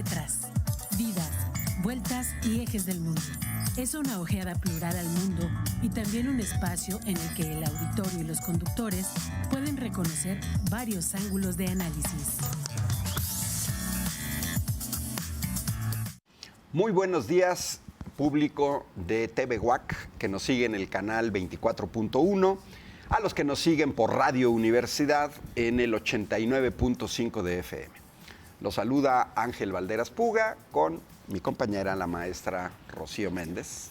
Letras, vidas, vueltas y ejes del mundo. Es una ojeada plural al mundo y también un espacio en el que el auditorio y los conductores pueden reconocer varios ángulos de análisis. Muy buenos días, público de TV UAC, que nos sigue en el canal 24.1, a los que nos siguen por Radio Universidad en el 89.5 de FM. Los saluda Ángel Valderas Puga con mi compañera, la maestra Rocío Méndez.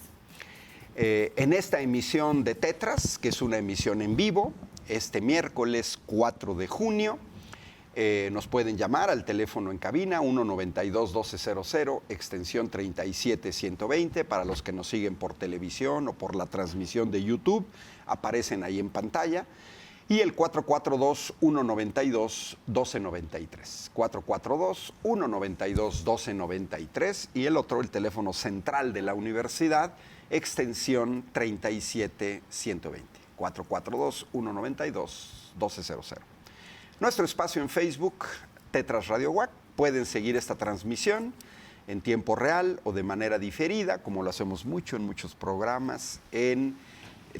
En esta emisión de Tetras, que es una emisión en vivo, este miércoles 4 de junio, nos pueden llamar al teléfono en cabina 192-1200, extensión 37120. Para los que nos siguen por televisión o por la transmisión de YouTube, aparecen ahí en pantalla. Y el 442-192-1293. 442-192-1293. Y el otro, el teléfono central de la universidad, extensión 37120. 442-192-1200. Nuestro espacio en Facebook, Tetras Radio UAC. Pueden seguir esta transmisión en tiempo real o de manera diferida, como lo hacemos mucho en muchos programas, en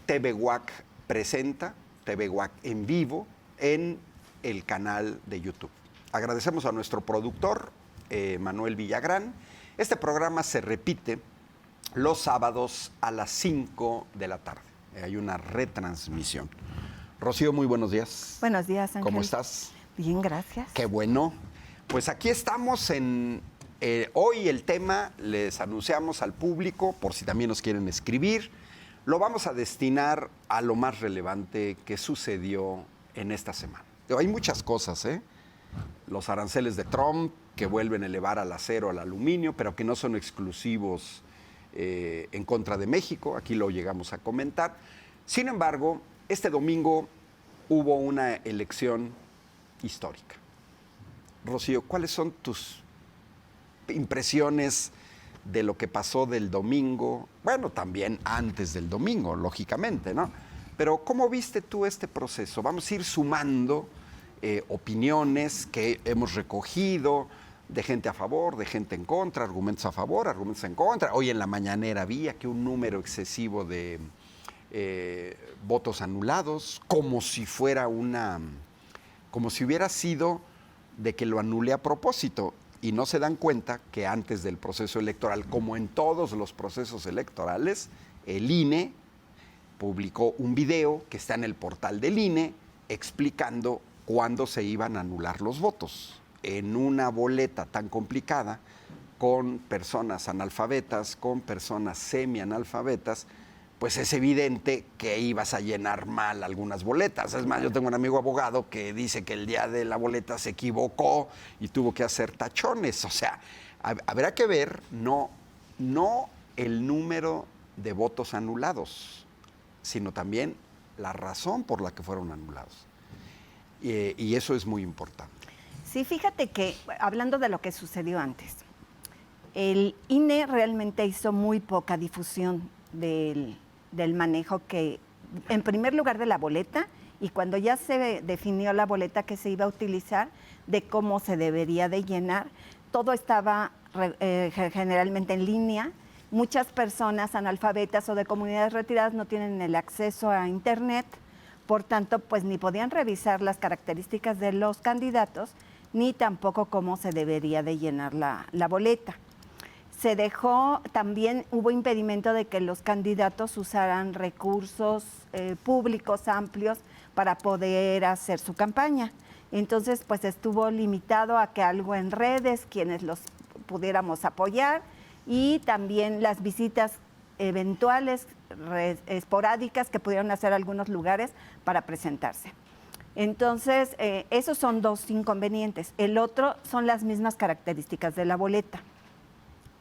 TV UAC Presenta, TV UAC en vivo, en el canal de YouTube. Agradecemos a nuestro productor, Manuel Villagrán. Este programa se repite los sábados a las 5 de la tarde. Hay una retransmisión. Rocío, muy buenos días. Buenos días, Ángel. ¿Cómo estás? Bien, gracias. Qué bueno. Pues aquí estamos en... hoy el tema, les anunciamos al público, por si también nos quieren escribir, lo vamos a destinar a lo más relevante que sucedió en esta semana. Hay muchas cosas, ¿eh? Los aranceles de Trump, que vuelven a elevar al acero, al aluminio, pero que no son exclusivos en contra de México. Aquí lo llegamos a comentar. Sin embargo, este domingo hubo una elección histórica. Rocío, ¿cuáles son tus impresiones de lo que pasó del domingo? Bueno, también antes del domingo, lógicamente, ¿no? Pero ¿cómo viste tú este proceso? Vamos a ir sumando opiniones que hemos recogido de gente a favor, de gente en contra, argumentos a favor, argumentos en contra. Hoy en la mañanera había que un número excesivo de votos anulados, como si hubiera sido de que lo anule a propósito, y no se dan cuenta que antes del proceso electoral, como en todos los procesos electorales, el INE publicó un video que está en el portal del INE explicando cuándo se iban a anular los votos. En una boleta tan complicada, con personas analfabetas, con personas semianalfabetas, pues es evidente que ibas a llenar mal algunas boletas. Es más, yo tengo un amigo abogado que dice que el día de la boleta se equivocó y tuvo que hacer tachones. O sea, habrá que ver no el número de votos anulados, sino también la razón por la que fueron anulados. Y eso es muy importante. Sí, fíjate que, hablando de lo que sucedió antes, el INE realmente hizo muy poca difusión del manejo que, en primer lugar, de la boleta, y cuando ya se definió la boleta que se iba a utilizar, de cómo se debería de llenar, todo estaba generalmente en línea. Muchas personas analfabetas o de comunidades retiradas no tienen el acceso a Internet, por tanto, pues ni podían revisar las características de los candidatos, ni tampoco cómo se debería de llenar la boleta. Se dejó, también hubo impedimento de que los candidatos usaran recursos públicos amplios para poder hacer su campaña. Entonces, pues estuvo limitado a que algo en redes, quienes los pudiéramos apoyar, y también las visitas eventuales, esporádicas, que pudieron hacer algunos lugares para presentarse. Entonces, esos son dos inconvenientes. El otro son las mismas características de la boleta,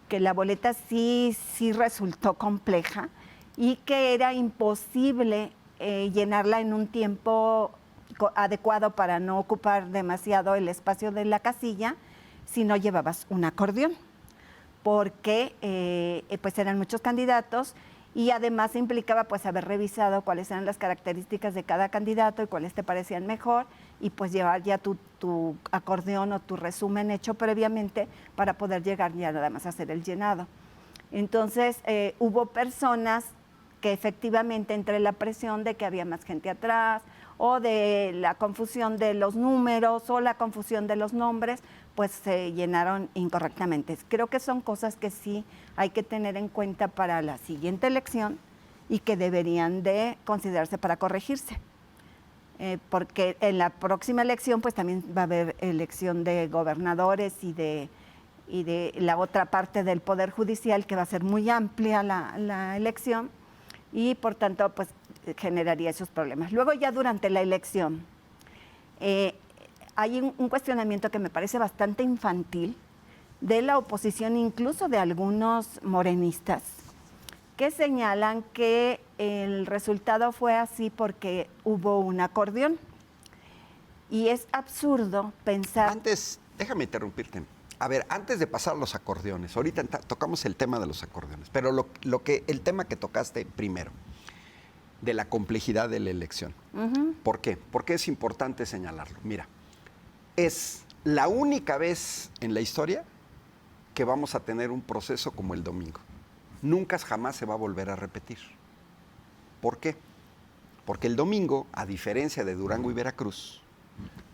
que la boleta sí resultó compleja y que era imposible llenarla en un tiempo adecuado para no ocupar demasiado el espacio de la casilla si no llevabas un acordeón, porque pues eran muchos candidatos y además implicaba pues haber revisado cuáles eran las características de cada candidato y cuáles te parecían mejor y pues llevar ya tu acordeón o tu resumen hecho previamente para poder llegar ya nada más a hacer el llenado. Entonces hubo personas que efectivamente entre la presión de que había más gente atrás o de la confusión de los números o la confusión de los nombres, pues se llenaron incorrectamente. Creo que son cosas que sí hay que tener en cuenta para la siguiente elección y que deberían de considerarse para corregirse. Porque en la próxima elección pues también va a haber elección de gobernadores y de la otra parte del Poder Judicial, que va a ser muy amplia la elección y por tanto pues generaría esos problemas. Luego ya durante la elección hay un cuestionamiento que me parece bastante infantil de la oposición, incluso de algunos morenistas, que señalan que el resultado fue así porque hubo un acordeón. Y es absurdo pensar... Antes, déjame interrumpirte. A ver, antes de pasar a los acordeones, ahorita tocamos el tema de los acordeones, pero el tema que tocaste primero, de la complejidad de la elección. ¿Por qué? Porque es importante señalarlo. Mira, es la única vez en la historia que vamos a tener un proceso como el domingo. Nunca jamás se va a volver a repetir. ¿Por qué? Porque el domingo, a diferencia de Durango y Veracruz,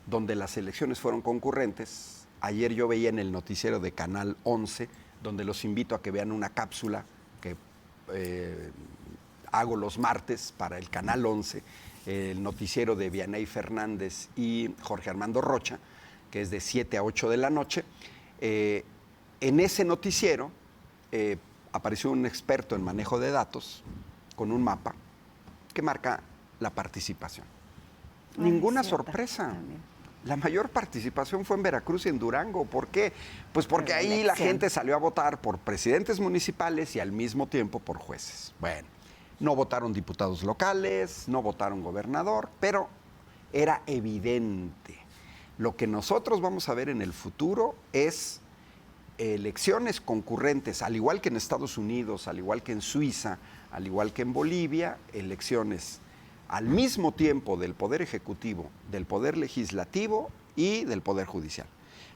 donde las elecciones fueron concurrentes, ayer yo veía en el noticiero de Canal 11, donde los invito a que vean una cápsula que hago los martes para el Canal 11, el noticiero de Vianey Fernández y Jorge Armando Rocha, que es de 7 a 8 de la noche. En ese noticiero apareció un experto en manejo de datos con un mapa que marca la participación. Ninguna sorpresa. También. La mayor participación fue en Veracruz y en Durango. ¿Por qué? Pues porque ahí la gente salió a votar por presidentes municipales y al mismo tiempo por jueces. Bueno, no votaron diputados locales, no votaron gobernador, pero era evidente. Lo que nosotros vamos a ver en el futuro es elecciones concurrentes, al igual que en Estados Unidos, al igual que en Suiza, al igual que en Bolivia, elecciones al mismo tiempo del Poder Ejecutivo, del Poder Legislativo y del Poder Judicial.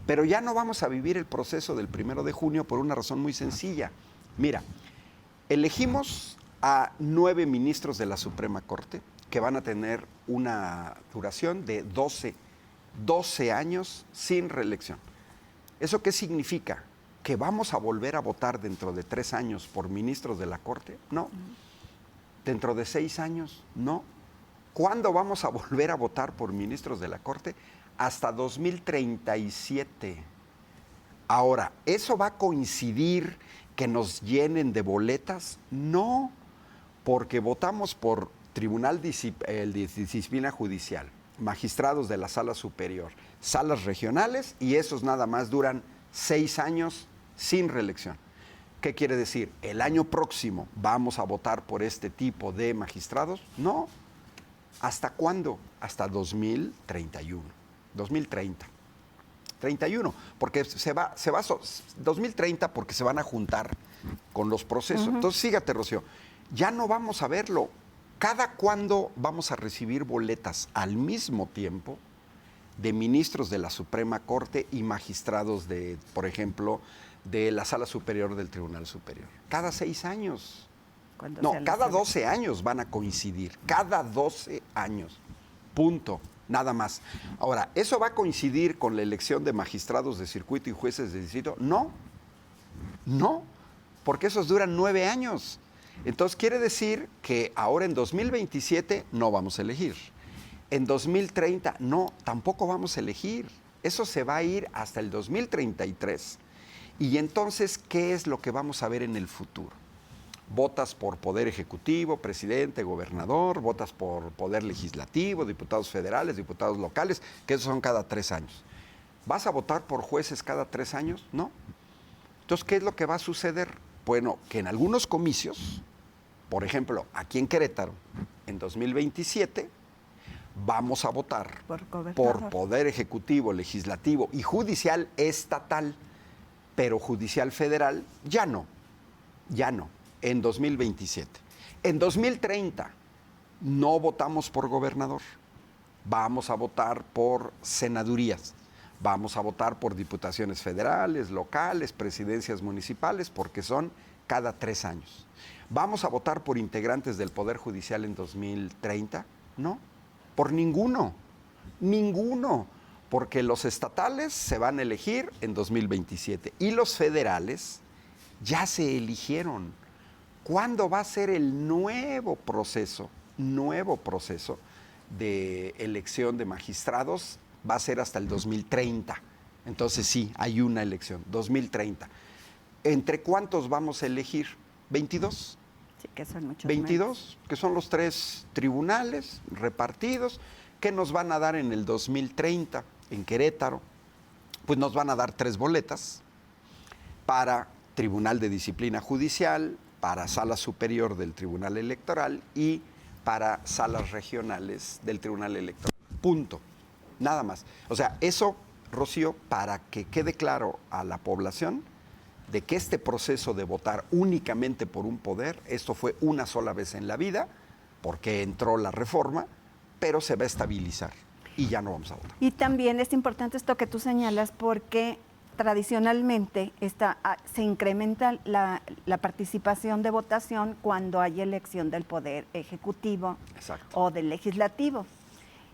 Pero ya no vamos a vivir el proceso del 1 de junio por una razón muy sencilla. Mira, elegimos a 9 ministros de la Suprema Corte que van a tener una duración de 12 años sin reelección. ¿Eso qué significa? ¿Que vamos a volver a votar dentro de 3 años por ministros de la Corte? No. ¿Dentro de 6 años? No. ¿Cuándo vamos a volver a votar por ministros de la Corte? Hasta 2037. Ahora, ¿eso va a coincidir que nos llenen de boletas? No, porque votamos por Tribunal de Disciplina Judicial, magistrados de la Sala Superior, salas regionales, y esos nada más duran 6 años sin reelección. ¿Qué quiere decir? ¿El año próximo vamos a votar por este tipo de magistrados? No. ¿Hasta cuándo? Hasta 2031. 2030. 31, porque se va 2030 porque se van a juntar con los procesos. Entonces, fíjate, Rocío, ya no vamos a verlo. ¿Cada cuándo vamos a recibir boletas al mismo tiempo de ministros de la Suprema Corte y magistrados de, por ejemplo, de la Sala Superior del Tribunal Superior? Cada 6 años. No, cada 12 años van a coincidir. Cada 12 años. Punto. Nada más. Ahora, ¿eso va a coincidir con la elección de magistrados de circuito y jueces de distrito? No. No. Porque esos duran 9 años. Entonces, quiere decir que ahora en 2027 no vamos a elegir. En 2030 no, tampoco vamos a elegir. Eso se va a ir hasta el 2033. Y entonces, ¿qué es lo que vamos a ver en el futuro? Votas por Poder Ejecutivo, presidente, gobernador, votas por Poder Legislativo, diputados federales, diputados locales, que esos son cada 3 años. ¿Vas a votar por jueces cada 3 años? No. Entonces, ¿qué es lo que va a suceder? Bueno, que en algunos comicios, por ejemplo, aquí en Querétaro, en 2027, vamos a votar por Poder Ejecutivo, Legislativo y Judicial estatal, pero Judicial federal ya no, en 2027. En 2030 no votamos por gobernador, vamos a votar por senadurías, vamos a votar por diputaciones federales, locales, presidencias municipales, porque son cada 3 años. ¿Vamos a votar por integrantes del Poder Judicial en 2030? No, por ninguno, porque los estatales se van a elegir en 2027 y los federales ya se eligieron. ¿Cuándo va a ser el nuevo proceso de elección de magistrados? Va a ser hasta el 2030. Entonces sí, hay una elección, 2030. ¿Entre cuántos vamos a elegir? 22. Sí, que son muchos 22, menos. que son los 3 tribunales repartidos, que nos van a dar en el 2030 en Querétaro. Pues nos van a dar 3 boletas para Tribunal de Disciplina Judicial, para Sala Superior del Tribunal Electoral y para salas regionales del Tribunal Electoral. Punto. Nada más. O sea, eso, Rocío, para que quede claro a la población de que este proceso de votar únicamente por un poder, esto fue una sola vez en la vida, porque entró la reforma, pero se va a estabilizar y ya no vamos a votar. Y también es importante esto que tú señalas, porque tradicionalmente se incrementa la participación de votación cuando hay elección del Poder Ejecutivo. Exacto. O del Legislativo.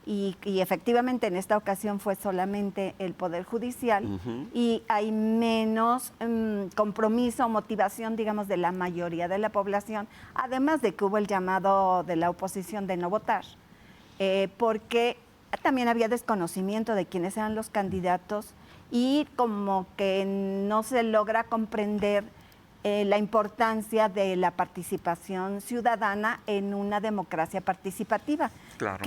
Y efectivamente en esta ocasión fue solamente el Poder Judicial. Uh-huh. Y hay menos compromiso o motivación, digamos, de la mayoría de la población, además de que hubo el llamado de la oposición de no votar, porque también había desconocimiento de quiénes eran los candidatos y como que no se logra comprender la importancia de la participación ciudadana en una democracia participativa, claro,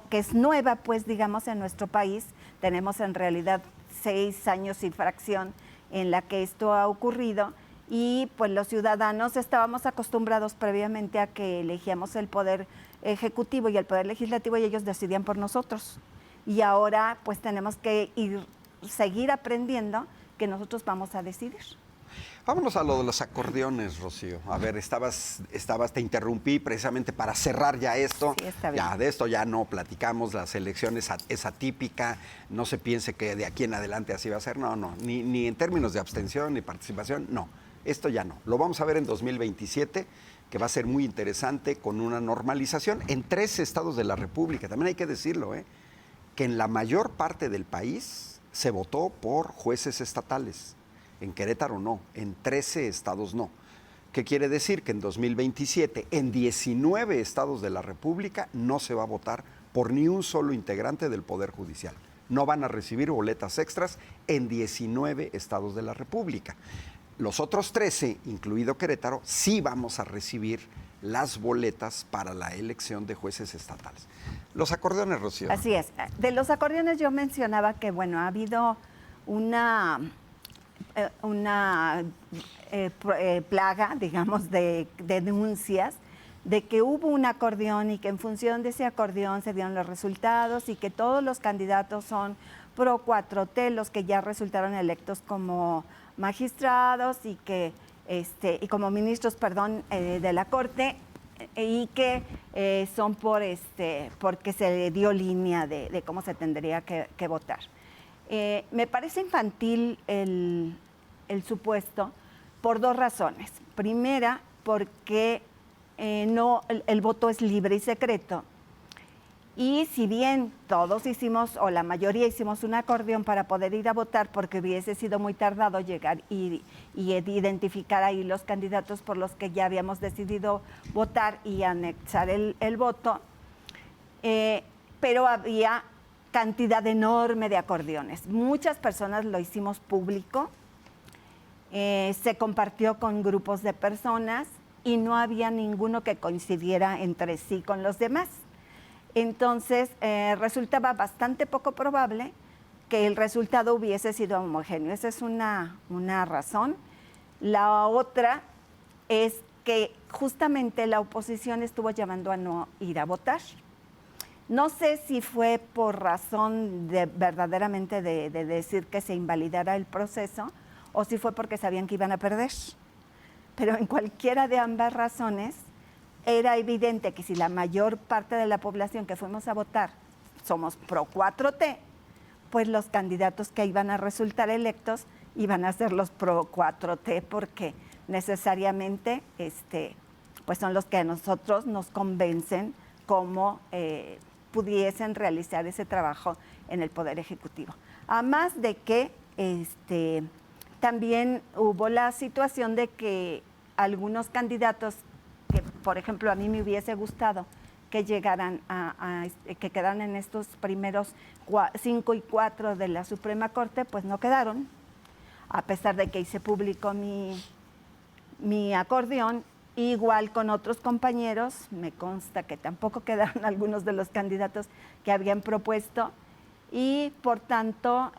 que es nueva, pues, digamos, en nuestro país. Tenemos en realidad 6 años y fracción en la que esto ha ocurrido y pues los ciudadanos estábamos acostumbrados previamente a que elegíamos el Poder Ejecutivo y el Poder Legislativo y ellos decidían por nosotros. Y ahora pues tenemos que seguir aprendiendo que nosotros vamos a decidir. Vámonos a lo de los acordeones, Rocío. A ver, te interrumpí precisamente para cerrar ya esto. Sí, está bien. Ya de esto ya no platicamos, las elecciones es atípica, no se piense que de aquí en adelante así va a ser, no, ni en términos de abstención ni participación, no, esto ya no. Lo vamos a ver en 2027, que va a ser muy interesante con una normalización en 13 estados de la República. También hay que decirlo, que en la mayor parte del país se votó por jueces estatales. En Querétaro no, en 13 estados no. ¿Qué quiere decir? Que en 2027, en 19 estados de la República, no se va a votar por ni un solo integrante del Poder Judicial. No van a recibir boletas extras en 19 estados de la República. Los otros 13, incluido Querétaro, sí vamos a recibir las boletas para la elección de jueces estatales. Los acordeones, Rocío. Así es. De los acordeones yo mencionaba que, bueno, ha habido una plaga, digamos, de denuncias de que hubo un acordeón y que en función de ese acordeón se dieron los resultados y que todos los candidatos son pro 4T, los que ya resultaron electos como magistrados y que y como ministros, perdón, de la Corte, y que son porque se dio línea de cómo se tendría que votar. Me parece infantil el supuesto por 2 razones. Primera, porque el voto es libre y secreto. Y si bien todos hicimos, o la mayoría hicimos un acordeón para poder ir a votar, porque hubiese sido muy tardado llegar y identificar ahí los candidatos por los que ya habíamos decidido votar y anexar el voto, pero había cantidad enorme de acordeones. Muchas personas lo hicimos público, se compartió con grupos de personas y no había ninguno que coincidiera entre sí con los demás. Entonces, resultaba bastante poco probable que el resultado hubiese sido homogéneo. Esa es una razón. La otra es que justamente la oposición estuvo llamando a no ir a votar. No sé si fue por razón verdaderamente de decir que se invalidara el proceso o si fue porque sabían que iban a perder. Pero en cualquiera de ambas razones, era evidente que si la mayor parte de la población que fuimos a votar somos pro 4T, pues los candidatos que iban a resultar electos iban a ser los pro 4T, porque necesariamente pues son los que a nosotros nos convencen cómo pudiesen realizar ese trabajo en el Poder Ejecutivo. Además de que también hubo la situación de que algunos candidatos que, por ejemplo, a mí me hubiese gustado que llegaran que quedaran en estos primeros 5 y 4 de la Suprema Corte, pues no quedaron, a pesar de que hice público mi acordeón. Igual con otros compañeros, me consta que tampoco quedaron algunos de los candidatos que habían propuesto, y por tanto,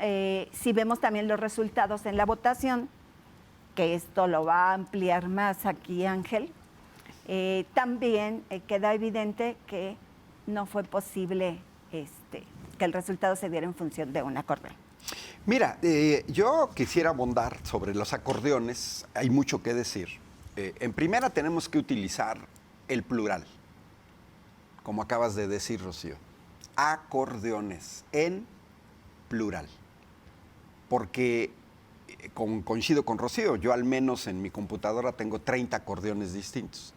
si vemos también los resultados en la votación, que esto lo va a ampliar más aquí Ángel, también queda evidente que no fue posible que el resultado se diera en función de un acordeón. Mira, yo quisiera abundar sobre los acordeones, hay mucho que decir. En primera tenemos que utilizar el plural, como acabas de decir, Rocío. Acordeones, en plural. Porque coincido con Rocío, yo al menos en mi computadora tengo 30 acordeones distintos.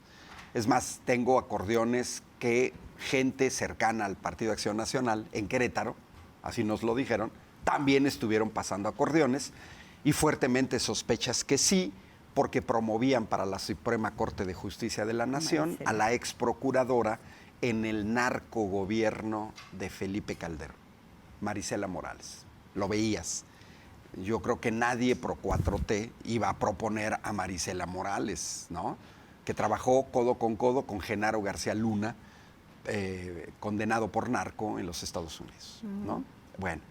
Es más, tengo acordeones que gente cercana al Partido Acción Nacional en Querétaro, así nos lo dijeron, también estuvieron pasando acordeones, y fuertemente sospechas que sí, porque promovían para la Suprema Corte de Justicia de la Nación a la ex procuradora en el narcogobierno de Felipe Calderón, Marisela Morales. Lo veías. Yo creo que nadie pro 4T iba a proponer a Marisela Morales, ¿no? Que trabajó codo con Genaro García Luna, condenado por narco en los Estados Unidos, ¿no? Bueno,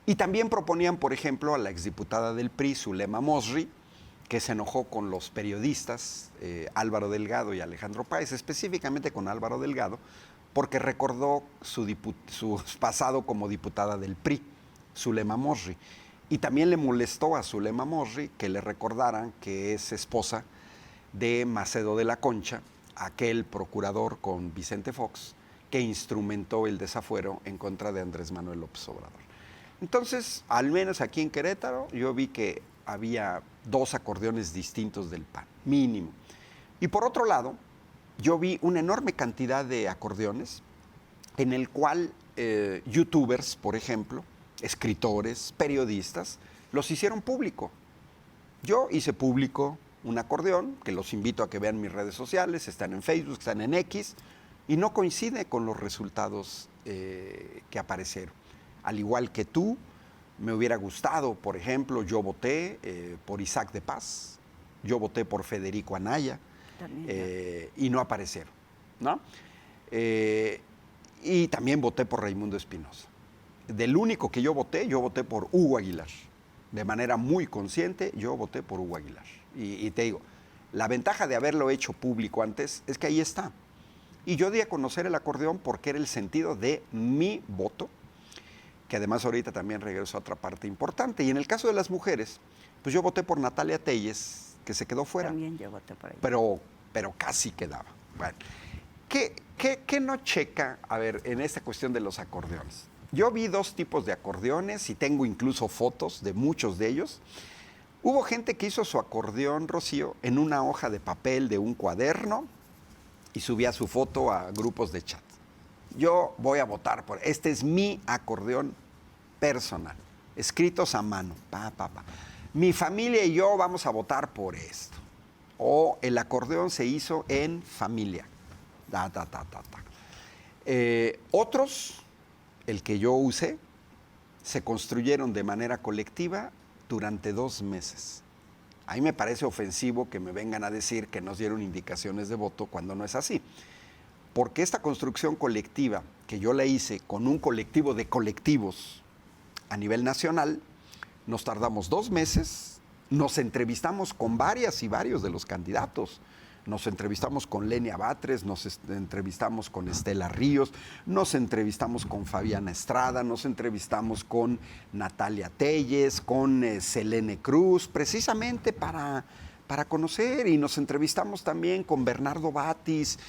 y también proponían, por ejemplo, a la exdiputada del PRI, Zulema Mosri, que se enojó con los periodistas Álvaro Delgado y Alejandro Páez, específicamente con Álvaro Delgado, porque recordó su pasado como diputada del PRI, Zulema Mosri. Y también le molestó a Zulema Mosri que le recordaran que es esposa de Macedo de la Concha, aquel procurador con Vicente Fox, que instrumentó el desafuero en contra de Andrés Manuel López Obrador. Entonces, al menos aquí en Querétaro, yo vi que había 2 acordeones distintos del PAN, mínimo. Y por otro lado, yo vi una enorme cantidad de acordeones en el cual youtubers, por ejemplo, escritores, periodistas, los hicieron público. Yo hice público un acordeón, que los invito a que vean mis redes sociales, están en Facebook, están en X, y no coincide con los resultados que aparecieron. Al igual que tú, me hubiera gustado, por ejemplo, yo voté por Isaac de Paz, yo voté por Federico Anaya, y no aparecieron, ¿no? Y también voté por Raimundo Espinosa. Del único que yo voté por Hugo Aguilar. De manera muy consciente, yo voté por Hugo Aguilar. Y te digo, la ventaja de haberlo hecho público antes es que ahí está. Y yo di a conocer el acordeón porque era el sentido de mi voto, que además ahorita también regreso a otra parte importante. Y en el caso de las mujeres, pues yo voté por Natalia Telles, que se quedó fuera. También yo voté por ella. Pero casi quedaba. Bueno, ¿qué no checa, a ver, en esta cuestión de los acordeones? Yo vi 2 tipos de acordeones y tengo incluso fotos de muchos de ellos. Hubo gente que hizo su acordeón, Rocío, en una hoja de papel de un cuaderno y subía su foto a grupos de chat. Yo voy a votar por... Este es mi acordeón personal, escritos a mano. Mi familia y yo vamos a votar por esto. O el acordeón se hizo en familia. Otros, el que yo usé, se construyeron de manera colectiva durante 2 meses. A mí me parece ofensivo que me vengan a decir que nos dieron indicaciones de voto cuando no es así. Porque esta construcción colectiva que yo la hice con un colectivo de colectivos a nivel nacional, nos tardamos 2 meses, nos entrevistamos con varias y varios de los candidatos. Nos entrevistamos con Lenia Batres, nos entrevistamos con Estela Ríos, nos entrevistamos con Fabiana Estrada, nos entrevistamos con Natalia Telles, con Selene Cruz, precisamente para para conocer, y nos entrevistamos también con Bernardo Batis,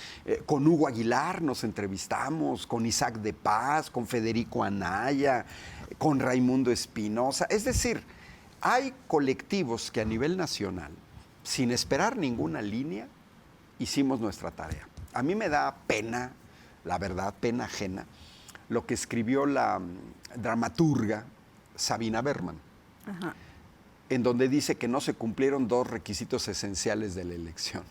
con Hugo Aguilar nos entrevistamos, con Isaac de Paz, con Federico Anaya, con Raimundo Espinosa. Es decir, hay colectivos que a nivel nacional, sin esperar ninguna línea, hicimos nuestra tarea. A mí me da pena, la verdad, pena ajena, lo que escribió la dramaturga Sabina Berman. Ajá. En donde dice que no se cumplieron 2 requisitos esenciales de la elección.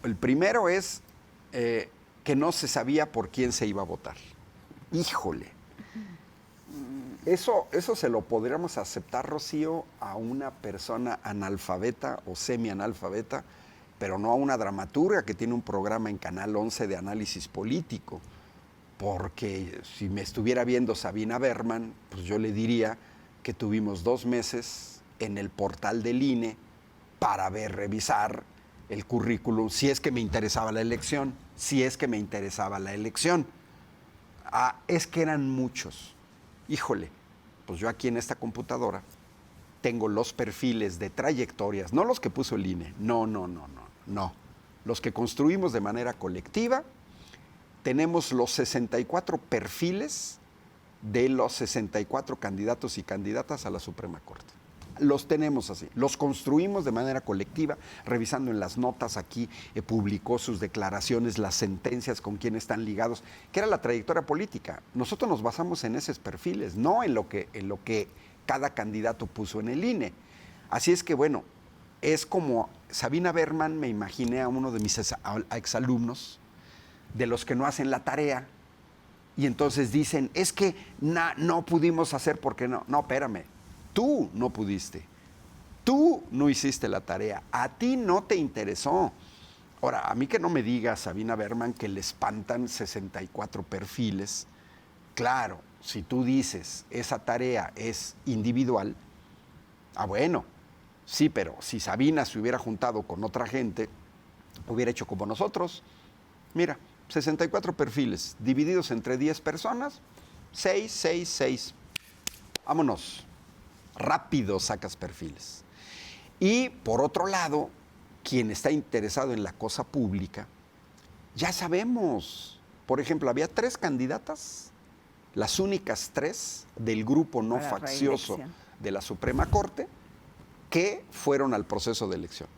El primero es que no se sabía por quién se iba a votar. Híjole. Eso se lo podríamos aceptar, Rocío, a una persona analfabeta o semianalfabeta, pero no a una dramaturga que tiene un programa en Canal 11 de análisis político. Porque si me estuviera viendo Sabina Berman, pues yo le diría que tuvimos 2 meses en el portal del INE para revisar el currículum, si es que me interesaba la elección, es que eran muchos. Híjole, pues yo aquí en esta computadora tengo los perfiles de trayectorias, no los que puso el INE, no. Los que construimos de manera colectiva, tenemos los 64 perfiles de los 64 candidatos y candidatas a la Suprema Corte. Los tenemos así, los construimos de manera colectiva, revisando en las notas aquí, publicó sus declaraciones, las sentencias, con quién están ligados, que era la trayectoria política. Nosotros nos basamos en esos perfiles, no en lo que cada candidato puso en el INE. Así es que, bueno, es como Sabina Berman, me imaginé a uno de mis exalumnos, de los que no hacen la tarea, y entonces dicen, es que no pudimos hacer porque no. No, espérame. Tú no pudiste, tú no hiciste la tarea, a ti no te interesó. Ahora, a mí que no me diga Sabina Berman que le espantan 64 perfiles. Claro, si tú dices esa tarea es individual, bueno, sí, pero si Sabina se hubiera juntado con otra gente, hubiera hecho como nosotros. Mira, 64 perfiles divididos entre 10 personas, 6. Vámonos. Rápido sacas perfiles. Y por otro lado, quien está interesado en la cosa pública, ya sabemos, por ejemplo, había 3 candidatas, las únicas 3 del grupo no faccioso de la Suprema Corte, que fueron al proceso de elección.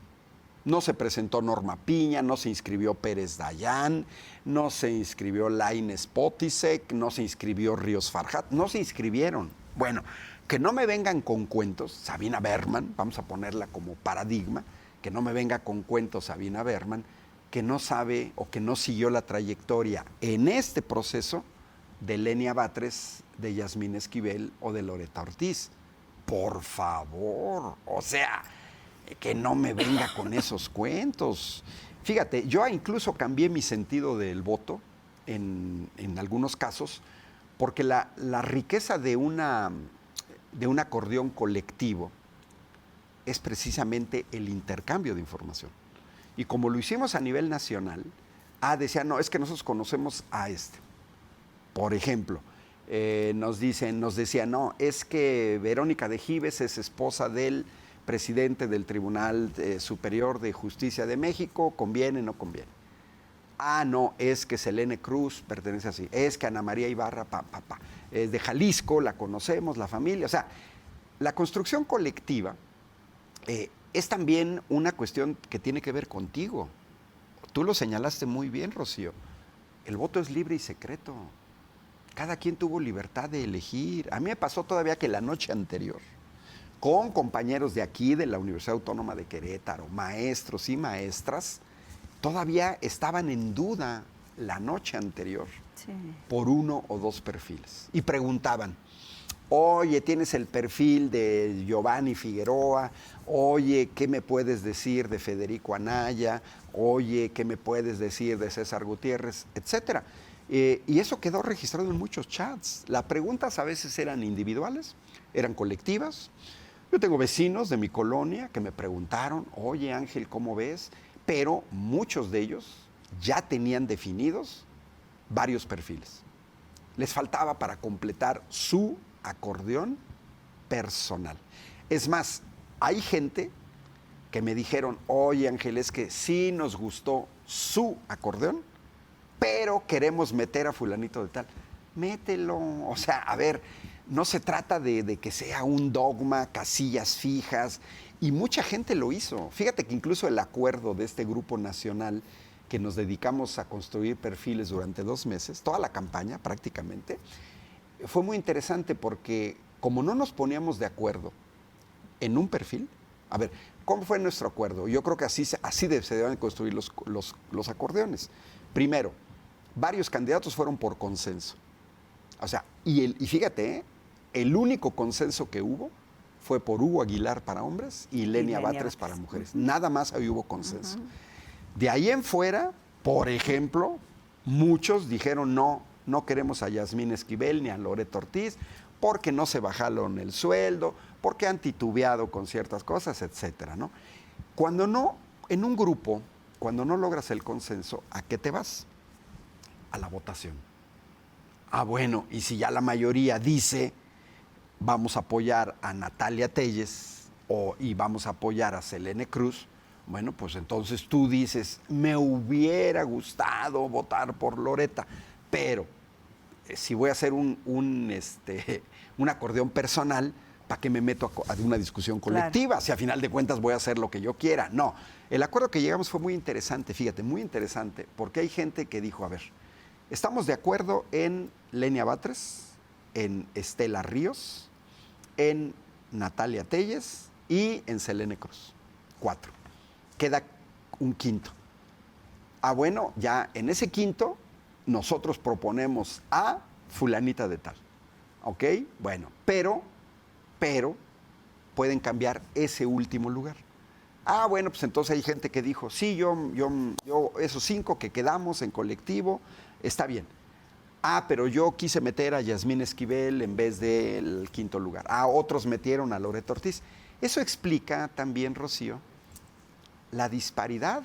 No se presentó Norma Piña, no se inscribió Pérez Dayán, no se inscribió Lainez Potisek, no se inscribió Ríos Farjat, no se inscribieron. Bueno, que no me vengan con cuentos, Sabina Berman, vamos a ponerla como paradigma, que no me venga con cuentos Sabina Berman, que no sabe o que no siguió la trayectoria en este proceso de Lenia Batres, de Yasmín Esquivel o de Loretta Ortiz. Por favor, o sea, que no me venga con esos cuentos. Fíjate, yo incluso cambié mi sentido del voto en algunos casos, porque la riqueza de un acordeón colectivo es precisamente el intercambio de información. Y como lo hicimos a nivel nacional, decía, no, es que nosotros conocemos a este. Por ejemplo, nos decía, no, es que Verónica de Gives es esposa del presidente del Tribunal Superior de Justicia de México, ¿conviene o no conviene? No, es que Selene Cruz pertenece así, es que Ana María Ibarra, es de Jalisco, la conocemos, la familia. O sea, la construcción colectiva es también una cuestión que tiene que ver contigo. Tú lo señalaste muy bien, Rocío. El voto es libre y secreto. Cada quien tuvo libertad de elegir. A mí me pasó todavía que la noche anterior, con compañeros de aquí, de la Universidad Autónoma de Querétaro, maestros y maestras, todavía estaban en duda la noche anterior por 1 o 2 perfiles. Y preguntaban, oye, tienes el perfil de Giovanni Figueroa, oye, ¿qué me puedes decir de Federico Anaya? Oye, ¿qué me puedes decir de César Gutiérrez? Etcétera. Y eso quedó registrado en muchos chats. Las preguntas a veces eran individuales, eran colectivas. Yo tengo vecinos de mi colonia que me preguntaron, oye Ángel, ¿cómo ves? Pero muchos de ellos ya tenían definidos varios perfiles. Les faltaba para completar su acordeón personal. Es más, hay gente que me dijeron, oye Ángel, es que sí nos gustó su acordeón, pero queremos meter a fulanito de tal. Mételo. O sea, a ver, no se trata de que sea un dogma, casillas fijas, y mucha gente lo hizo. Fíjate que incluso el acuerdo de este grupo nacional que nos dedicamos a construir perfiles durante 2 meses, toda la campaña prácticamente, fue muy interesante porque como no nos poníamos de acuerdo en un perfil, a ver, ¿cómo fue nuestro acuerdo? Yo creo que así se deben construir los acordeones. Primero, varios candidatos fueron por consenso. O sea, y fíjate, el único consenso que hubo fue por Hugo Aguilar para hombres y Lenia Batres para mujeres. Nada más ahí hubo consenso. De ahí en fuera, por ejemplo, muchos dijeron no queremos a Yasmín Esquivel ni a Loreto Ortiz porque no se bajaron el sueldo, porque han titubeado con ciertas cosas, etcétera, ¿no? Cuando no, en un grupo, cuando no logras el consenso, ¿a qué te vas? A la votación. Ah, bueno, y si ya la mayoría dice vamos a apoyar a Natalia Telles y vamos a apoyar a Selene Cruz, bueno, pues entonces tú dices, me hubiera gustado votar por Loreta, pero si voy a hacer un acordeón personal, ¿para qué me meto a una discusión colectiva? Claro. Si a final de cuentas voy a hacer lo que yo quiera. No, el acuerdo que llegamos fue muy interesante, fíjate, muy interesante, porque hay gente que dijo, a ver, estamos de acuerdo en Lenia Batres, en Estela Ríos, en Natalia Telles y en Selene Cruz. 4. Queda un quinto. Ah, bueno, ya en ese quinto nosotros proponemos a fulanita de tal. ¿Ok? Bueno, pero pueden cambiar ese último lugar. Ah, bueno, pues entonces hay gente que dijo, sí, yo esos 5 que quedamos en colectivo, está bien. Ah, pero yo quise meter a Yasmín Esquivel en vez del quinto lugar. Ah, otros metieron a Loreto Ortiz. Eso explica también, Rocío, la disparidad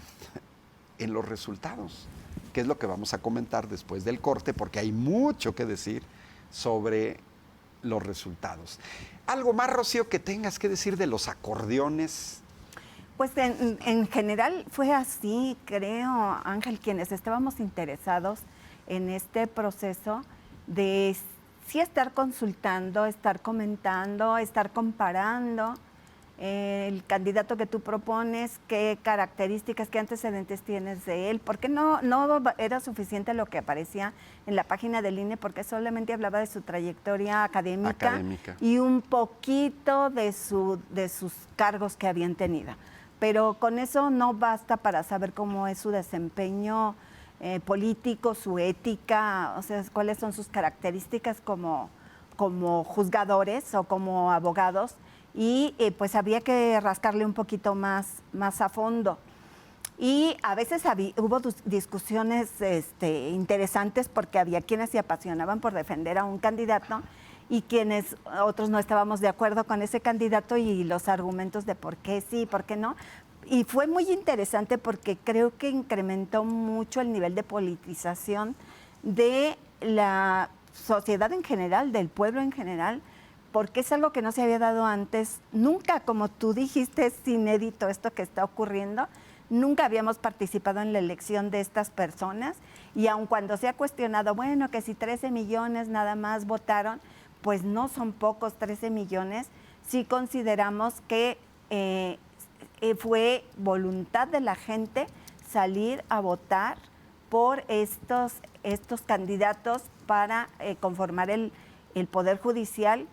en los resultados, que es lo que vamos a comentar después del corte, porque hay mucho que decir sobre los resultados. ¿Algo más, Rocío, que tengas que decir de los acordeones? Pues en general fue así, creo, Ángel, quienes estábamos interesados en este proceso de sí estar consultando, estar comentando, estar comparando el candidato que tú propones, qué características, qué antecedentes tienes de él, porque no era suficiente lo que aparecía en la página del INE, porque solamente hablaba de su trayectoria académica. Y un poquito de sus cargos que habían tenido. Pero con eso no basta para saber cómo es su desempeño político, su ética, o sea, cuáles son sus características como juzgadores o como abogados, y pues había que rascarle un poquito más a fondo. Y a veces hubo discusiones interesantes porque había quienes se apasionaban por defender a un candidato y quienes otros no estábamos de acuerdo con ese candidato y los argumentos de por qué sí, por qué no. Y fue muy interesante porque creo que incrementó mucho el nivel de politización de la sociedad en general, del pueblo en general, porque es algo que no se había dado antes. Nunca, como tú dijiste, es inédito esto que está ocurriendo. Nunca habíamos participado en la elección de estas personas y aun cuando se ha cuestionado, bueno, que si 13 millones nada más votaron, pues no son pocos 13 millones. Sí consideramos que fue voluntad de la gente salir a votar por estos candidatos para conformar el Poder Judicial,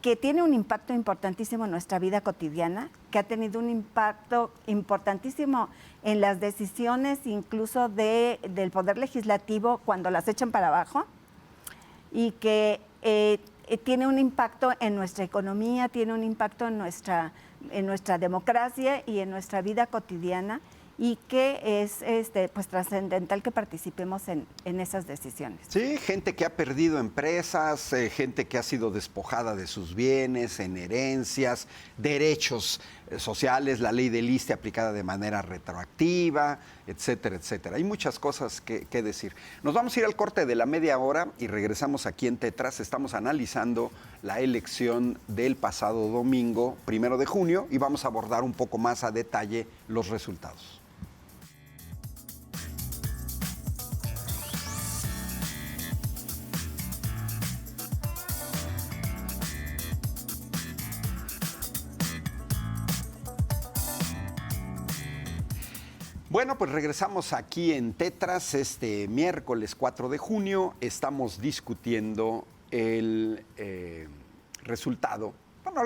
que tiene un impacto importantísimo en nuestra vida cotidiana, que ha tenido un impacto importantísimo en las decisiones incluso del Poder Legislativo cuando las echan para abajo, y que tiene un impacto en nuestra economía, tiene un impacto en nuestra democracia y en nuestra vida cotidiana, y que es pues trascendental que participemos en esas decisiones. Sí, gente que ha perdido empresas, gente que ha sido despojada de sus bienes, en herencias, derechos sociales, la ley del ISSSTE aplicada de manera retroactiva, etcétera, etcétera. Hay muchas cosas que decir. Nos vamos a ir al corte de la media hora y regresamos aquí en Tetras. Estamos analizando la elección del pasado domingo, 1 de junio, y vamos a abordar un poco más a detalle los resultados. Bueno, pues regresamos aquí en Tetras este miércoles 4 de junio. Estamos discutiendo el resultado, bueno,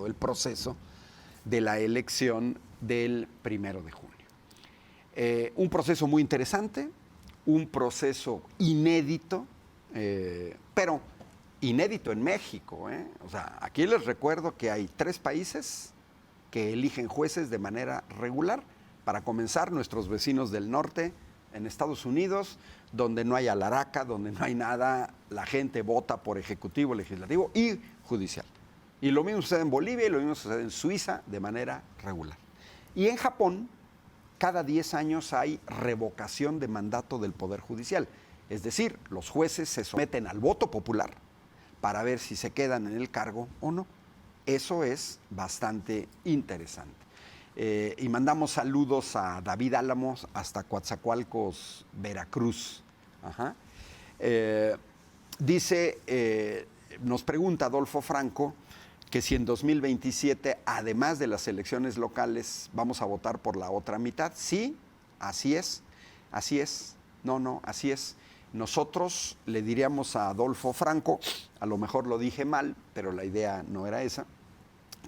el proceso de la elección del 1 de junio. Un proceso muy interesante, un proceso inédito, pero inédito en México. O sea, aquí les recuerdo que hay 3 países que eligen jueces de manera regular. Para comenzar, nuestros vecinos del norte, en Estados Unidos, donde no hay alaraca, donde no hay nada, la gente vota por ejecutivo, legislativo y judicial. Y lo mismo sucede en Bolivia y lo mismo sucede en Suiza de manera regular. Y en Japón, cada 10 años hay revocación de mandato del Poder Judicial. Es decir, los jueces se someten al voto popular para ver si se quedan en el cargo o no. Eso es bastante interesante. Y mandamos saludos a David Álamos hasta Coatzacoalcos, Veracruz. Ajá. Nos pregunta Adolfo Franco que si en 2027, además de las elecciones locales, vamos a votar por la otra mitad. Sí, así es, así es. No, así es. Nosotros le diríamos a Adolfo Franco, a lo mejor lo dije mal, pero la idea no era esa,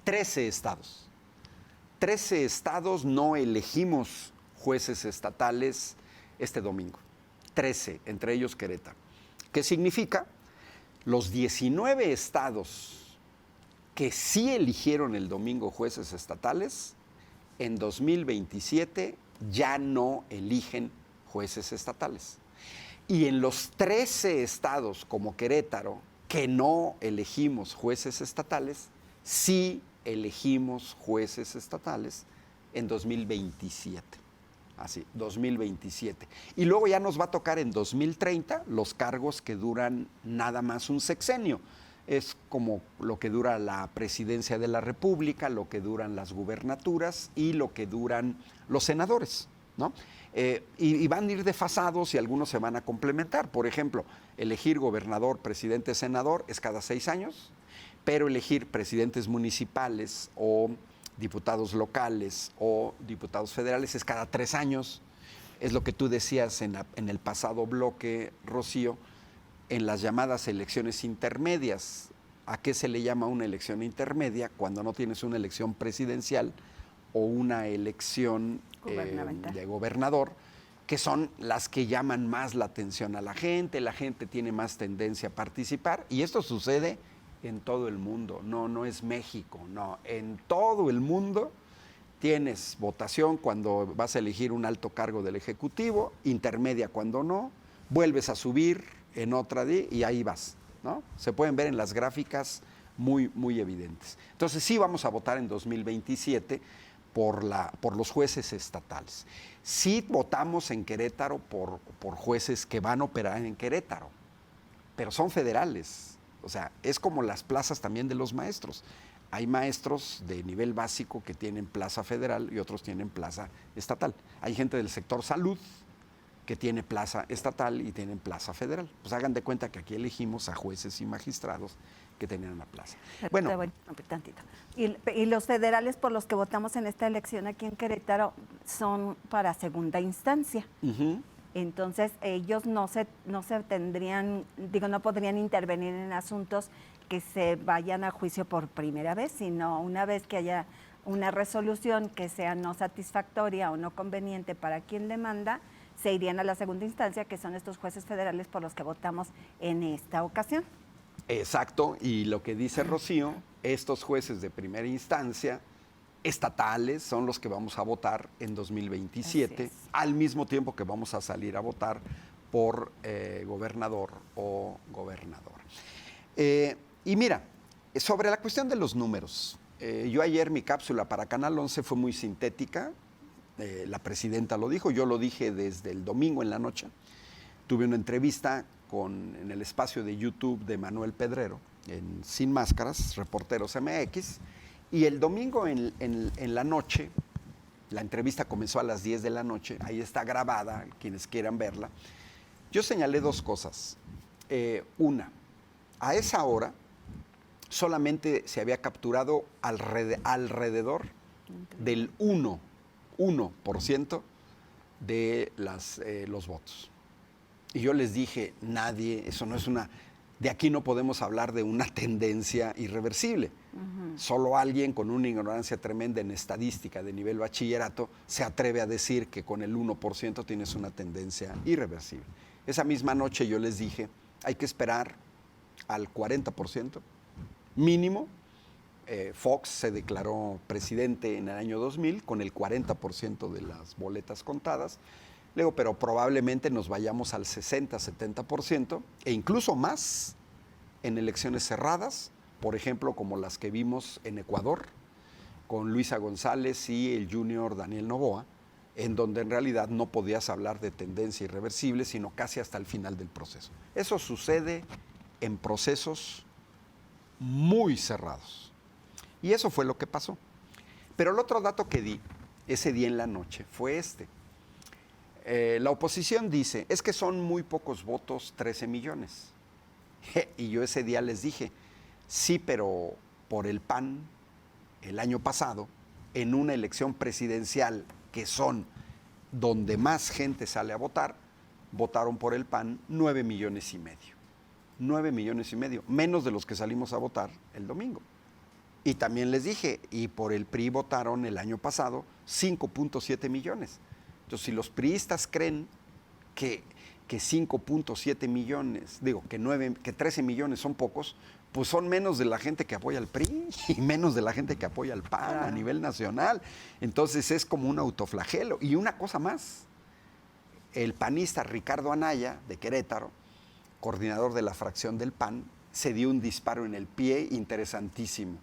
13 estados. 13 estados no elegimos jueces estatales este domingo. 13, entre ellos Querétaro. ¿Qué significa? Los 19 estados que sí eligieron el domingo jueces estatales, en 2027 ya no eligen jueces estatales. Y en los 13 estados como Querétaro, que no elegimos jueces estatales, sí elegimos jueces estatales en 2027. Así, 2027. Y luego ya nos va a tocar en 2030 los cargos que duran nada más un sexenio. Es como lo que dura la presidencia de la República, lo que duran las gubernaturas y lo que duran los senadores, ¿no? Y van a ir desfasados y algunos se van a complementar. Por ejemplo, elegir gobernador, presidente, senador es cada 6 años. Pero elegir presidentes municipales o diputados locales o diputados federales es cada 3 años. Es lo que tú decías en el pasado bloque, Rocío, en las llamadas elecciones intermedias. ¿A qué se le llama una elección intermedia? Cuando no tienes una elección presidencial o una elección de gobernador, que son las que llaman más la atención a la gente tiene más tendencia a participar, y esto sucede en todo el mundo, no es México, no, en todo el mundo tienes votación cuando vas a elegir un alto cargo del Ejecutivo, intermedia cuando no, vuelves a subir en otra y ahí vas, ¿no? Se pueden ver en las gráficas muy, muy evidentes. Entonces sí vamos a votar en 2027 por los jueces estatales. Sí votamos en Querétaro por jueces que van a operar en Querétaro, pero son federales. O sea, es como las plazas también de los maestros. Hay maestros de nivel básico que tienen plaza federal y otros tienen plaza estatal. Hay gente del sector salud que tiene plaza estatal y tienen plaza federal. Pues hagan de cuenta que aquí elegimos a jueces y magistrados que tenían una plaza. Bueno, tantito. Y los federales por los que votamos en esta elección aquí en Querétaro son para segunda instancia. Entonces ellos no podrían intervenir en asuntos que se vayan a juicio por primera vez, sino una vez que haya una resolución que sea no satisfactoria o no conveniente para quien demanda, se irían a la segunda instancia, que son estos jueces federales por los que votamos en esta ocasión. Exacto, y lo que dice Rocío, estos jueces de primera instancia estatales son los que vamos a votar en 2027, al mismo tiempo que vamos a salir a votar por gobernador o gobernadora. Y mira, sobre la cuestión de los números, Yo ayer mi cápsula para Canal 11 fue muy sintética. La presidenta lo dijo, yo lo dije desde el domingo en la noche. Tuve una entrevista en el espacio de YouTube de Manuel Pedrero, en Sin Máscaras, Reporteros MX, y el domingo en la noche, la entrevista comenzó a las 10 de la noche, ahí está grabada, quienes quieran verla. Yo señalé dos cosas. Una, a esa hora solamente se había capturado alrededor del 1% de los votos. Y yo les dije, nadie, eso no es de aquí no podemos hablar de una tendencia irreversible. Solo alguien con una ignorancia tremenda en estadística de nivel bachillerato se atreve a decir que con el 1% tienes una tendencia irreversible. Esa misma noche yo les dije, hay que esperar al 40% mínimo. Fox se declaró presidente en el año 2000 con el 40% de las boletas contadas. Luego, pero probablemente nos vayamos al 60-70% e incluso más en elecciones cerradas, por ejemplo, como las que vimos en Ecuador, con Luisa González y el junior Daniel Noboa, en donde en realidad no podías hablar de tendencia irreversible, sino casi hasta el final del proceso. Eso sucede en procesos muy cerrados. Y eso fue lo que pasó. Pero el otro dato que di ese día en la noche fue este. La oposición dice, es que son muy pocos votos, 13 millones. Y yo ese día les dije, sí, pero por el PAN, el año pasado, en una elección presidencial que son donde más gente sale a votar, votaron por el PAN 9 millones y medio. 9 millones y medio, menos de los que salimos a votar el domingo. Y también les dije, y por el PRI votaron el año pasado 5.7 millones. Entonces, si los priistas creen que 5.7 millones, que 13 millones son pocos, pues son menos de la gente que apoya al PRI y menos de la gente que apoya al PAN a nivel nacional. Entonces es como un autoflagelo. Y una cosa más, el panista Ricardo Anaya, de Querétaro, coordinador de la fracción del PAN, se dio un disparo en el pie interesantísimo.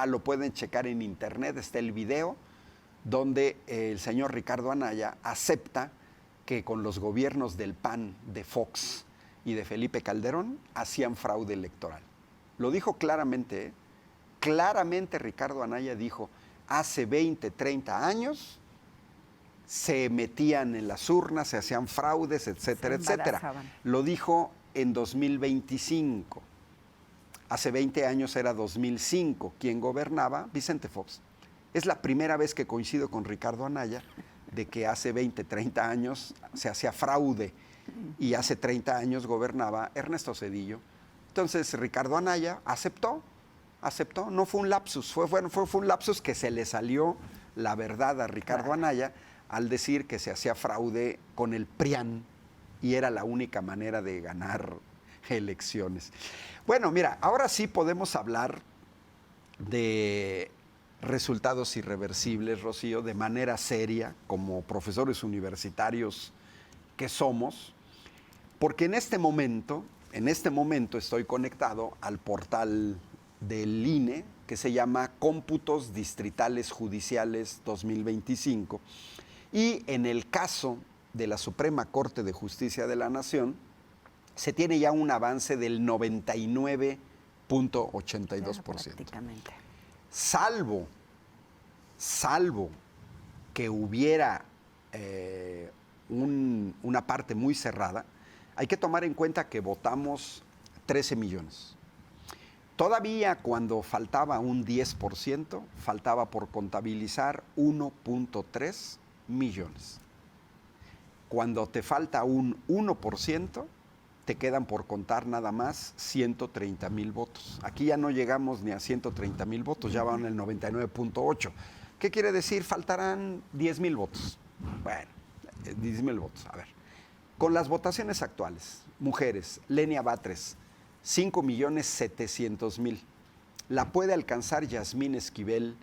Lo pueden checar en internet, está el video donde el señor Ricardo Anaya acepta que con los gobiernos del PAN, de Fox y de Felipe Calderón hacían fraude electoral. Lo dijo claramente, ¿eh? Claramente Ricardo Anaya dijo, hace 20, 30 años se metían en las urnas, se hacían fraudes, etcétera, etcétera. Lo dijo en 2025. Hace 20 años era 2005. ¿Quién gobernaba? Vicente Fox. Es la primera vez que coincido con Ricardo Anaya de que hace 20, 30 años se hacía fraude y hace 30 años gobernaba Ernesto Zedillo. Entonces Ricardo Anaya aceptó, no fue un lapsus, fue un lapsus que se le salió la verdad a Ricardo Anaya al decir que se hacía fraude con el PRIAN y era la única manera de ganar elecciones. Bueno, mira, ahora sí podemos hablar de resultados irreversibles, Rocío, de manera seria, como profesores universitarios que somos, porque en este momento estoy conectado al portal del INE, que se llama Cómputos Distritales Judiciales 2025, y en el caso de la Suprema Corte de Justicia de la Nación, se tiene ya un avance del 99.82%. Prácticamente. Salvo que hubiera una parte muy cerrada, hay que tomar en cuenta que votamos 13 millones. Todavía cuando faltaba un 10%, faltaba por contabilizar 1.3 millones. Cuando te falta un 1%, te quedan por contar nada más 130,000 votos. Aquí ya no llegamos ni a 130,000 votos, ya van el 99.8. ¿Qué quiere decir? Faltarán 10,000 votos. Bueno, 10,000 votos. A ver, con las votaciones actuales, mujeres, Lenia Batres, 5,700,000. La puede alcanzar Yasmín Esquivel,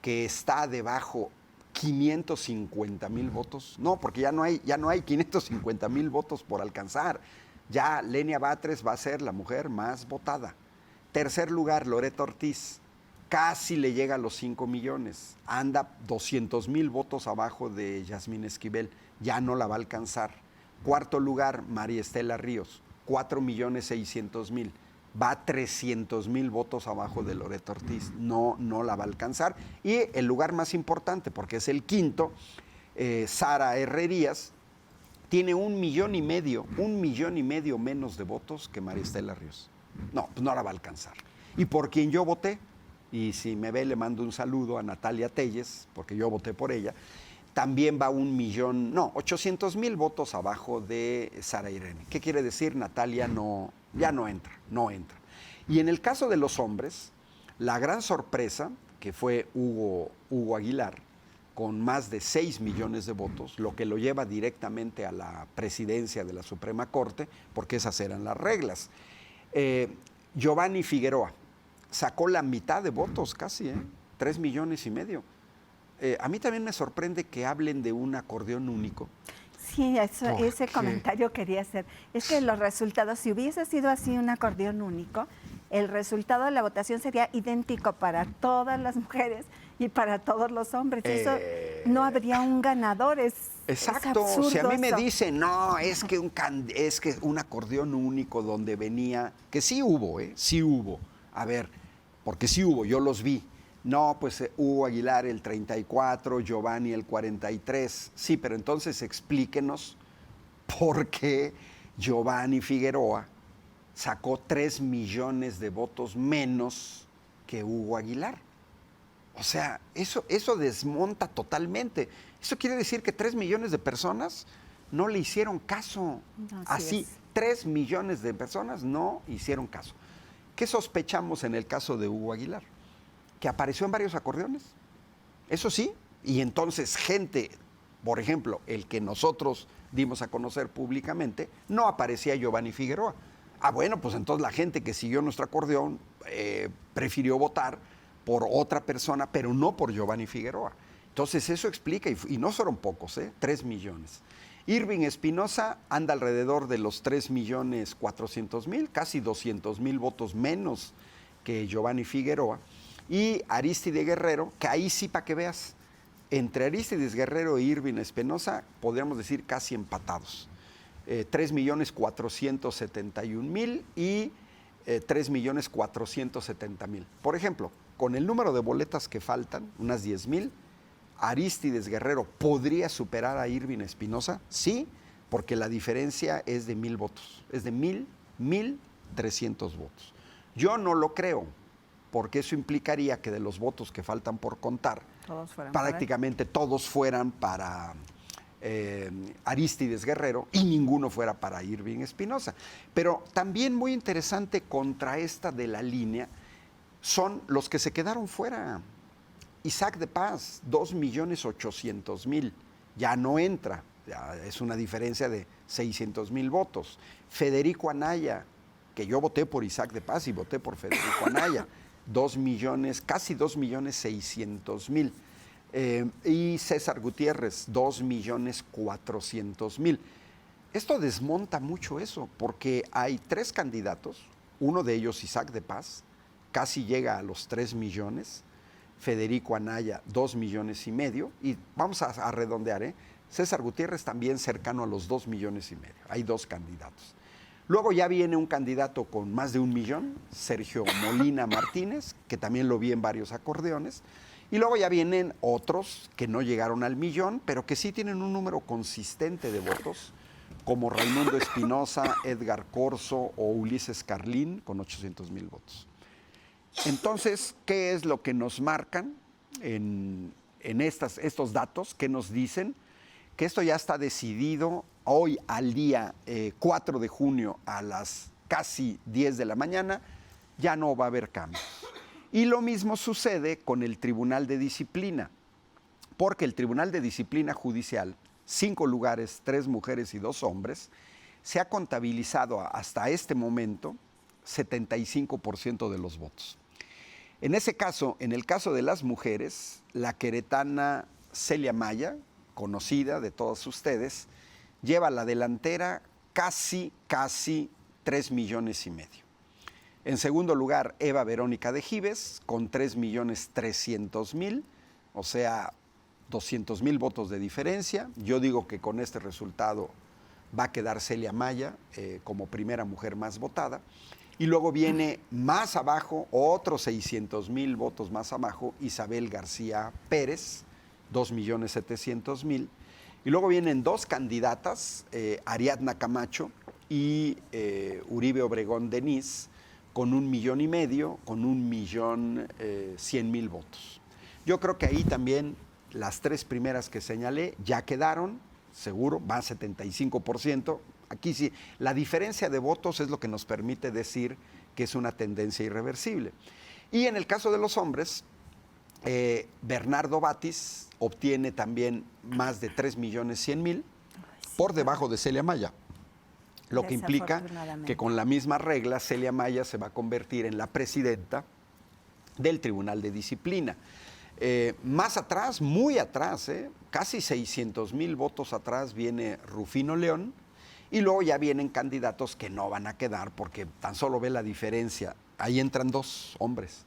que está debajo 550,000 votos. No, porque ya no hay 550,000 votos por alcanzar. Ya Lenia Batres va a ser la mujer más votada. Tercer lugar, Loreto Ortiz, casi le llega a los 5 millones. Anda 200,000 votos abajo de Yasmín Esquivel. Ya no la va a alcanzar. Cuarto lugar, María Estela Ríos, 4,600,000. Va a 300,000 votos abajo de Loreto Ortiz. No la va a alcanzar. Y el lugar más importante, porque es el quinto, Sara Herrerías, tiene 1,5 millones menos de votos que María Estela Ríos. No, pues no la va a alcanzar. Y por quien yo voté, y si me ve le mando un saludo a Natalia Telles, porque yo voté por ella, también va 800,000 votos abajo de Sara Irene. ¿Qué quiere decir? Natalia ya no entra. Y en el caso de los hombres, la gran sorpresa, que fue Hugo Aguilar, con más de 6 millones de votos, lo que lo lleva directamente a la presidencia de la Suprema Corte, porque esas eran las reglas. Giovanni Figueroa sacó la mitad de votos casi, 3,5 millones. A mí también me sorprende que hablen de un acordeón único. Sí, ese comentario quería hacer. Es que los resultados, si hubiese sido así un acordeón único, el resultado de la votación sería idéntico para todas las mujeres y para todos los hombres. Eso no habría un ganador. Exacto. Es si a mí me eso. dicen, no, es que un acordeón único donde venía, que sí hubo, sí hubo. A ver, porque sí hubo, yo los vi. No, pues Hugo Aguilar el 34, Giovanni el 43. Sí, pero entonces explíquenos por qué Giovanni Figueroa sacó 3 millones de votos menos que Hugo Aguilar. O sea, eso desmonta totalmente. Eso quiere decir que 3 millones de personas no le hicieron caso. Así, 3 millones de personas no hicieron caso. ¿Qué sospechamos en el caso de Hugo Aguilar? Que apareció en varios acordeones. Eso sí, y entonces gente, por ejemplo, el que nosotros dimos a conocer públicamente, no aparecía Giovanni Figueroa. Bueno, pues entonces la gente que siguió nuestro acordeón prefirió votar por otra persona, pero no por Giovanni Figueroa. Entonces eso explica, y no fueron pocos, 3 millones. Irving Espinosa anda alrededor de los 3,400,000, casi 200,000 votos menos que Giovanni Figueroa. Y Arístides Guerrero, que ahí sí para que veas, entre Arístides Guerrero e Irving Espinosa podríamos decir casi empatados. 3,471,000 y 3,470,000. Por ejemplo, con el número de boletas que faltan, unas 10,000, Arístides Guerrero podría superar a Irving Espinosa, sí, porque la diferencia es de 1,000 votos, es de 1,300 votos. Yo no lo creo, porque eso implicaría que de los votos que faltan por contar, prácticamente todos fueran para Arístides Guerrero y ninguno fuera para Irving Espinosa. Pero también muy interesante contra esta de la línea son los que se quedaron fuera. Isaac de Paz, 2,800,000, ya no entra, ya es una diferencia de 600,000 votos. Federico Anaya, que yo voté por Isaac de Paz y voté por Federico Anaya, 2 millones, casi 2,600,000. Y César Gutiérrez, 2,400,000. Esto desmonta mucho eso, porque hay 3 candidatos, uno de ellos Isaac de Paz, casi llega a los 3 millones, Federico Anaya, 2,5 millones, y vamos a redondear, César Gutiérrez también cercano a los 2,5 millones. Hay 2 candidatos. Luego ya viene un candidato con más de 1 millón, Sergio Molina Martínez, que también lo vi en varios acordeones. Y luego ya vienen otros que no llegaron al millón, pero que sí tienen un número consistente de votos, como Raimundo Espinosa, Edgar Corso o Ulises Carlín, con 800,000 votos. Entonces, ¿qué es lo que nos marcan en estos datos? ¿Qué nos dicen? Que esto ya está decidido hoy al día 4 de junio a las casi 10 de la mañana, ya no va a haber cambios. Y lo mismo sucede con el Tribunal de Disciplina, porque el Tribunal de Disciplina Judicial, 5 lugares, 3 mujeres y 2 hombres, se ha contabilizado hasta este momento 75% de los votos. En ese caso, en el caso de las mujeres, la queretana Celia Maya, conocida de todos ustedes, lleva la delantera casi 3,5 millones. En segundo lugar, Eva Verónica de Gives, con 3.300.000, o sea, 200.000 votos de diferencia. Yo digo que con este resultado va a quedar Celia Maya como primera mujer más votada. Y luego viene más abajo, otros 600.000 votos más abajo, Isabel García Pérez, 2.700.000. Y luego vienen dos candidatas, Ariadna Camacho y Uribe Obregón Denise, con 1,5 millones, con 1,100,000 votos. Yo creo que ahí también las tres primeras que señalé ya quedaron, seguro, va a 75%. Aquí sí, la diferencia de votos es lo que nos permite decir que es una tendencia irreversible. Y en el caso de los hombres, Bernardo Batis obtiene también más de 3.100.000 por debajo de Celia Maya. Lo que implica que con la misma regla Celia Maya se va a convertir en la presidenta del Tribunal de Disciplina. Más atrás, muy atrás, casi 600.000 votos atrás viene Rufino León, y luego ya vienen candidatos que no van a quedar porque tan solo ve la diferencia. Ahí entran dos hombres.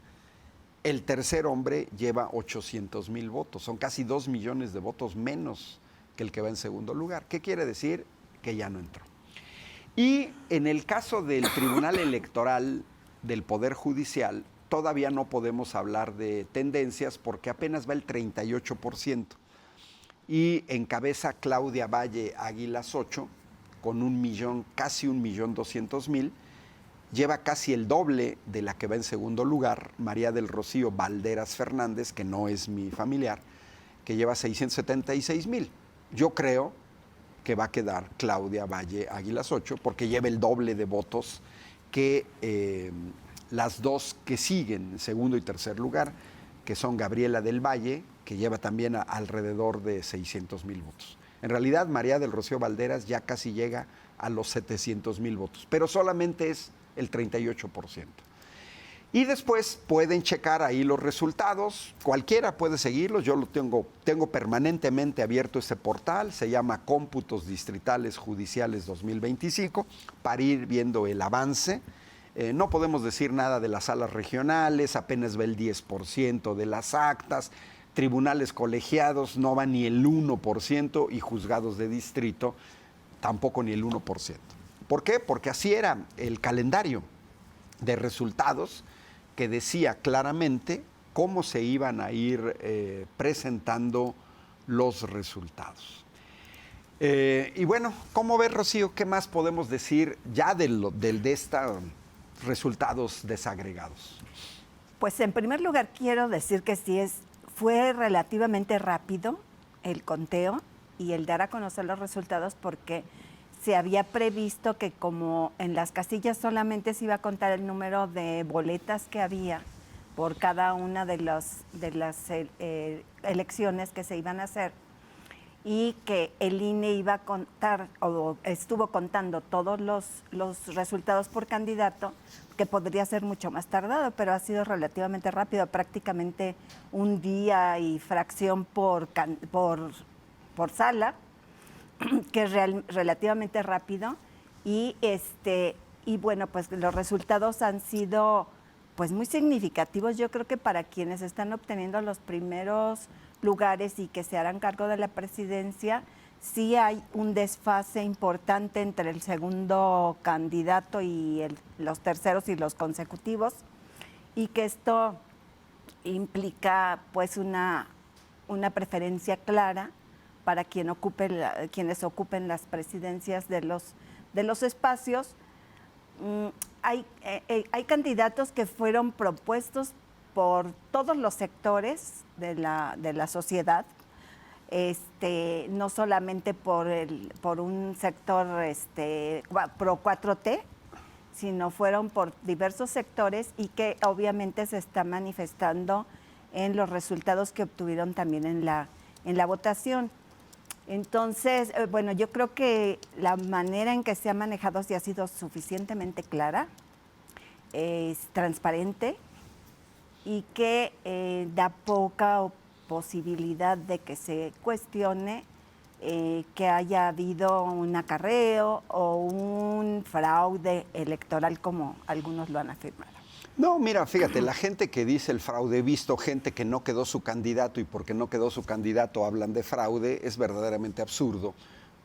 El tercer hombre lleva 800.000 votos, son casi 2 millones de votos menos que el que va en segundo lugar. ¿Qué quiere decir? Que ya no entró. Y en el caso del Tribunal Electoral del Poder Judicial, todavía no podemos hablar de tendencias porque apenas va el 38%. Y encabeza Claudia Valle Águilas 8 con 1 millón, casi 1.200.000. Lleva casi el doble de la que va en segundo lugar, María del Rocío Valderas Fernández, que no es mi familiar, que lleva 676.000. Yo creo que va a quedar Claudia Valle Águilas 8 porque lleva el doble de votos que las dos que siguen en segundo y tercer lugar, que son Gabriela del Valle, que lleva también alrededor de 600.000 votos. En realidad, María del Rocío Valderas ya casi llega a los 700.000 votos, pero solamente es el 38%. Y después pueden checar ahí los resultados, cualquiera puede seguirlos, yo lo tengo permanentemente abierto este portal, se llama Cómputos Distritales Judiciales 2025, para ir viendo el avance. No podemos decir nada de las salas regionales, apenas va el 10% de las actas, tribunales colegiados no va ni el 1% y juzgados de distrito tampoco ni el 1%. ¿Por qué? Porque así era el calendario de resultados que decía claramente cómo se iban a ir presentando los resultados. Y bueno, ¿cómo ves, Rocío? ¿Qué más podemos decir ya de estos resultados desagregados? Pues en primer lugar quiero decir que fue relativamente rápido el conteo y el dar a conocer los resultados porque se había previsto que como en las casillas solamente se iba a contar el número de boletas que había por cada una de las elecciones que se iban a hacer y que el INE iba a contar o estuvo contando todos los resultados por candidato, que podría ser mucho más tardado, pero ha sido relativamente rápido, prácticamente un día y fracción por sala, que es relativamente rápido. Y bueno, pues los resultados han sido pues muy significativos, yo creo que para quienes están obteniendo los primeros lugares y que se harán cargo de la presidencia, sí hay un desfase importante entre el segundo candidato y los terceros y los consecutivos, y que esto implica pues una preferencia clara para quienes ocupen las presidencias de los espacios. Hay candidatos que fueron propuestos por todos los sectores de la sociedad, no solamente por un sector pro 4T, sino fueron por diversos sectores y que obviamente se está manifestando en los resultados que obtuvieron también en la votación. Entonces, bueno, yo creo que la manera en que se ha manejado sí ha sido suficientemente clara, es transparente y que da poca posibilidad de que se cuestione que haya habido un acarreo o un fraude electoral como algunos lo han afirmado. No, mira, fíjate, la gente que dice el fraude, he visto gente que no quedó su candidato y porque no quedó su candidato hablan de fraude, es verdaderamente absurdo,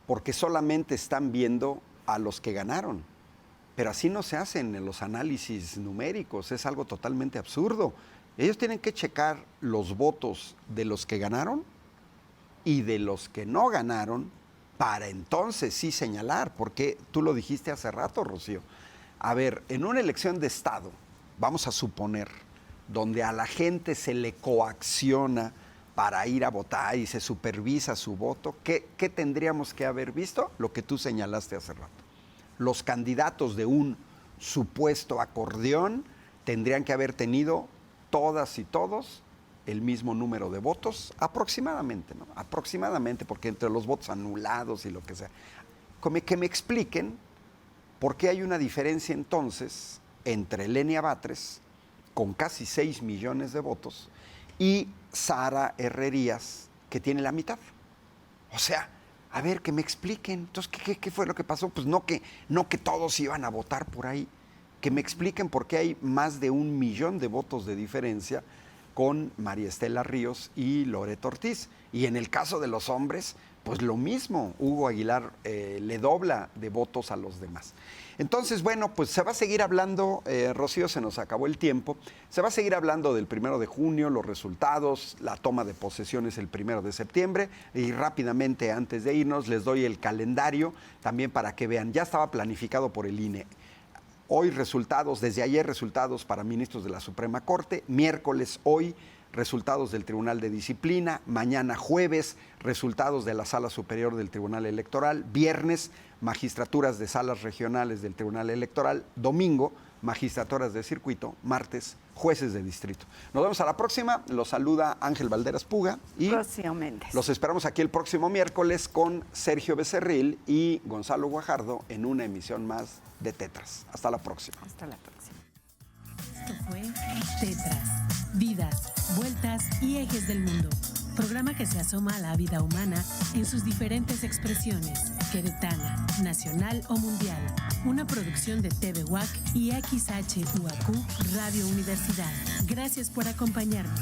porque solamente están viendo a los que ganaron. Pero así no se hacen en los análisis numéricos, es algo totalmente absurdo. Ellos tienen que checar los votos de los que ganaron y de los que no ganaron para entonces sí señalar, porque tú lo dijiste hace rato, Rocío. A ver, en una elección de Estado, vamos a suponer, donde a la gente se le coacciona para ir a votar y se supervisa su voto, ¿qué tendríamos que haber visto? Lo que tú señalaste hace rato. Los candidatos de un supuesto acordeón tendrían que haber tenido todas y todos el mismo número de votos, aproximadamente, ¿no? Aproximadamente, porque entre los votos anulados y lo que sea. Que me expliquen por qué hay una diferencia entonces entre Lenia Batres, con casi 6 millones de votos, y Sara Herrerías, que tiene la mitad. O sea, a ver, que me expliquen. Entonces, ¿qué fue lo que pasó? Pues no que todos iban a votar por ahí. Que me expliquen por qué hay más de 1 millón de votos de diferencia con María Estela Ríos y Loreto Ortiz. Y en el caso de los hombres, pues lo mismo. Hugo Aguilar le dobla de votos a los demás. Entonces, bueno, pues se va a seguir hablando, Rocío, se nos acabó el tiempo, se va a seguir hablando del 1 de junio, los resultados, la toma de posesiones el 1 de septiembre, y rápidamente antes de irnos les doy el calendario también para que vean, ya estaba planificado por el INE. Hoy resultados, desde ayer resultados para ministros de la Suprema Corte, miércoles hoy resultados del Tribunal de Disciplina, mañana jueves resultados de la Sala Superior del Tribunal Electoral, viernes magistraturas de salas regionales del Tribunal Electoral, domingo magistraturas de circuito, martes jueces de distrito. Nos vemos a la próxima, los saluda Ángel Valderas Puga y Rocío Méndez. Los esperamos aquí el próximo miércoles con Sergio Becerril y Gonzalo Guajardo en una emisión más de Tetras. Hasta la próxima. Hasta la próxima. Esto fue Tetras, vidas, vueltas y ejes del mundo. Programa que se asoma a la vida humana en sus diferentes expresiones, queretana, nacional o mundial. Una producción de TV UAC y XHUAQ Radio Universidad. Gracias por acompañarnos.